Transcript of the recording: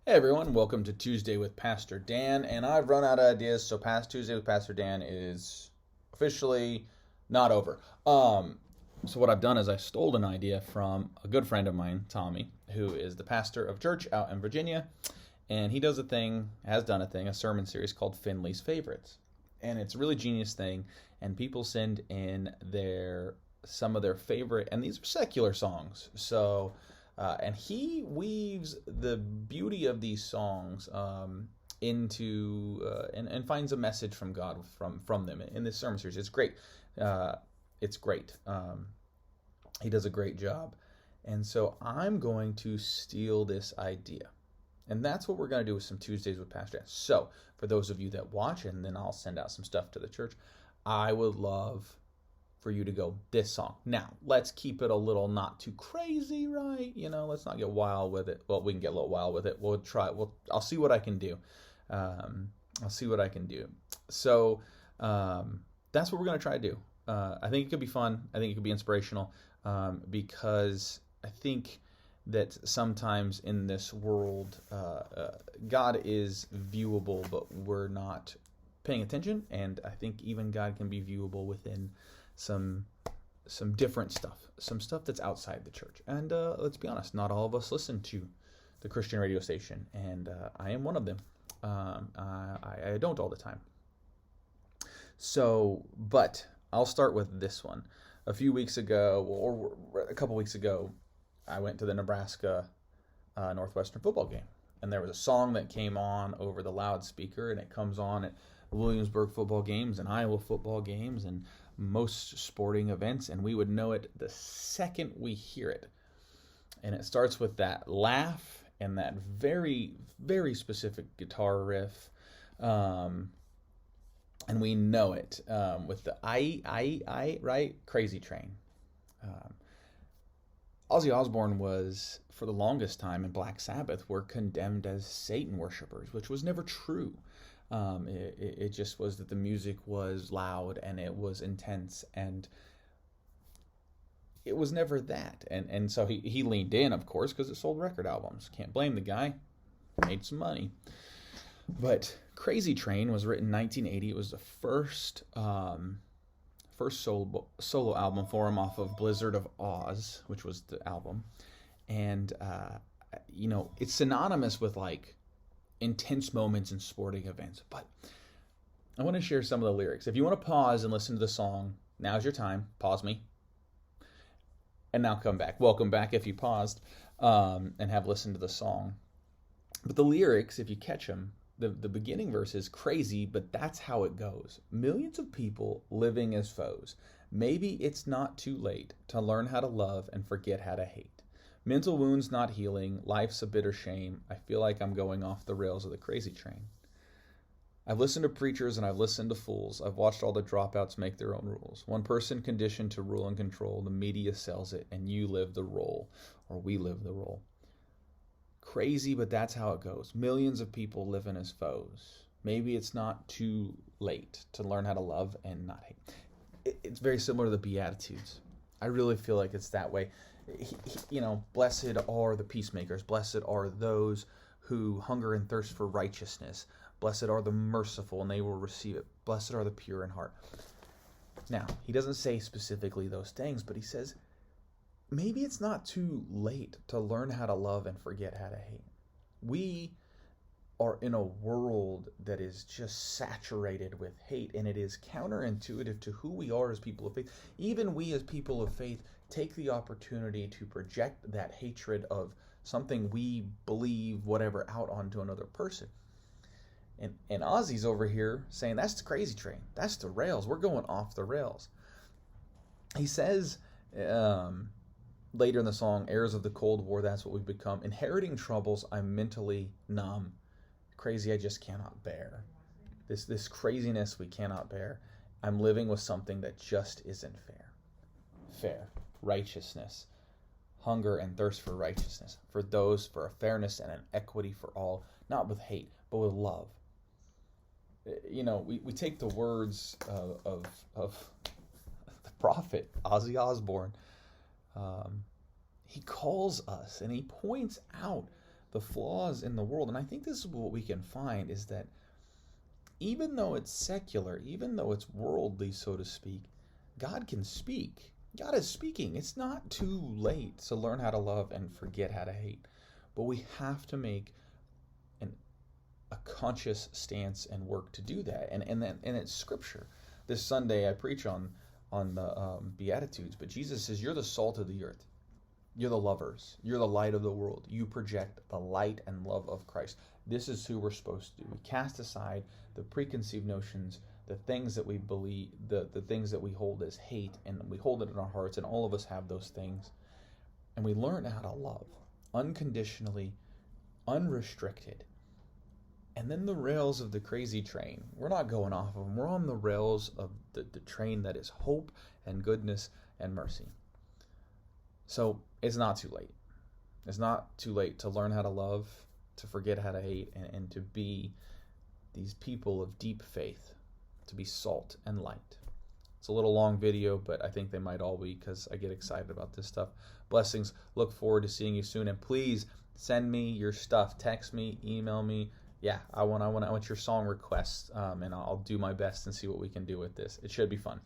Hey everyone, welcome to Tuesday with Pastor Dan, and I've run out of ideas, so past Tuesday with Pastor Dan is officially not over. So what I've done is I stole an idea from a good friend of mine, Tommy, who is the pastor of church out in Virginia, and he does a sermon series called Finley's Favorites, and it's a really genius thing. And people send in some of their favorite, and these are secular songs, so. And he weaves the beauty of these songs into and finds a message from God from them in this sermon series. It's great. It's great. He does a great job. And so I'm going to steal this idea. And that's what we're going to do with some Tuesdays with Pastor Dan. So for those of you that watch, and then I'll send out some stuff to the church, I would love for you to go this song. Now, let's keep it a little not too crazy, right? Let's not get wild with it. Well, we can get a little wild with it. We'll try. I'll see what I can do. So that's what we're going to try to do. I think it could be fun. I think it could be inspirational because I think that sometimes in this world, God is viewable, but we're not paying attention. And I think even God can be viewable within some different stuff, some stuff that's outside the church. And let's be honest, not all of us listen to the Christian radio station, and I am one of them. I don't all the time. So, but I'll start with this one. A few weeks ago, or a couple weeks ago, I went to the Nebraska Northwestern football game, and there was a song that came on over the loudspeaker, and it comes on at Williamsburg football games and Iowa football games and most sporting events, and we would know it the second we hear it. And it starts with that laugh and that very, very specific guitar riff, and we know it with the I, right? Crazy Train. Ozzy Osbourne was, for the longest time, and Black Sabbath were condemned as Satan worshipers, which was never true. It just was that the music was loud and it was intense, and it was never that. And so he leaned in, of course, because it sold record albums. Can't blame the guy. Made some money. But Crazy Train was written in 1980. It was the first solo album for him off of Blizzard of Oz, which was the album. And, it's synonymous with like intense moments in sporting events. But I want to share some of the lyrics. If you want to pause and listen to the song, now's your time. Pause me. And now come back. Welcome back if you paused and have listened to the song. But the lyrics, if you catch them, the beginning verse is crazy, but that's how it goes. Millions of people living as foes. Maybe it's not too late to learn how to love and forget how to hate. Mental wounds not healing, life's a bitter shame. I feel like I'm going off the rails of the crazy train. I've listened to preachers and I've listened to fools. I've watched all the dropouts make their own rules. One person conditioned to rule and control. The media sells it and you live the role, or we live the role. Crazy, but that's how it goes. Millions of people living as foes. Maybe it's not too late to learn how to love and not hate. It's very similar to the Beatitudes. I really feel like it's that way. Blessed are the peacemakers. Blessed are those who hunger and thirst for righteousness. Blessed are the merciful, and they will receive it. Blessed are the pure in heart. Now, he doesn't say specifically those things, but he says, maybe it's not too late to learn how to love and forget how to hate. We are in a world that is just saturated with hate, and it is counterintuitive to who we are as people of faith. Even we as people of faith take the opportunity to project that hatred of something we believe, whatever, out onto another person. And Ozzy's over here saying, that's the crazy train. That's the rails. We're going off the rails. He says later in the song, heirs of the Cold War, that's what we've become. Inheriting troubles, I'm mentally numb. Crazy, I just cannot bear. This craziness we cannot bear. I'm living with something that just isn't fair. Fair. Righteousness. Hunger and thirst for righteousness. For a fairness and an equity for all. Not with hate, but with love. We take the words of the prophet, Ozzy Osbourne. He calls us and he points out the flaws in the world. And I think this is what we can find, is that even though it's secular, even though it's worldly, so to speak, God can speak. God is speaking. It's not too late to learn how to love and forget how to hate. But we have to make a conscious stance and work to do that. And it's Scripture. This Sunday I preach on the Beatitudes, but Jesus says, you're the salt of the earth. You're the lovers. You're the light of the world. You project the light and love of Christ. This is who we're supposed to do. We cast aside the preconceived notions, the things that we believe, the things that we hold as hate, and we hold it in our hearts, and all of us have those things. And we learn how to love unconditionally, unrestricted. And then the rails of the crazy train, we're not going off of them. We're on the rails of the train that is hope and goodness and mercy. So it's not too late. It's not too late to learn how to love, to forget how to hate, and to be these people of deep faith, to be salt and light. It's a little long video, but I think they might all be, because I get excited about this stuff. Blessings. Look forward to seeing you soon. And please send me your stuff. Text me, email me. Yeah, I want your song requests, and I'll do my best and see what we can do with this. It should be fun.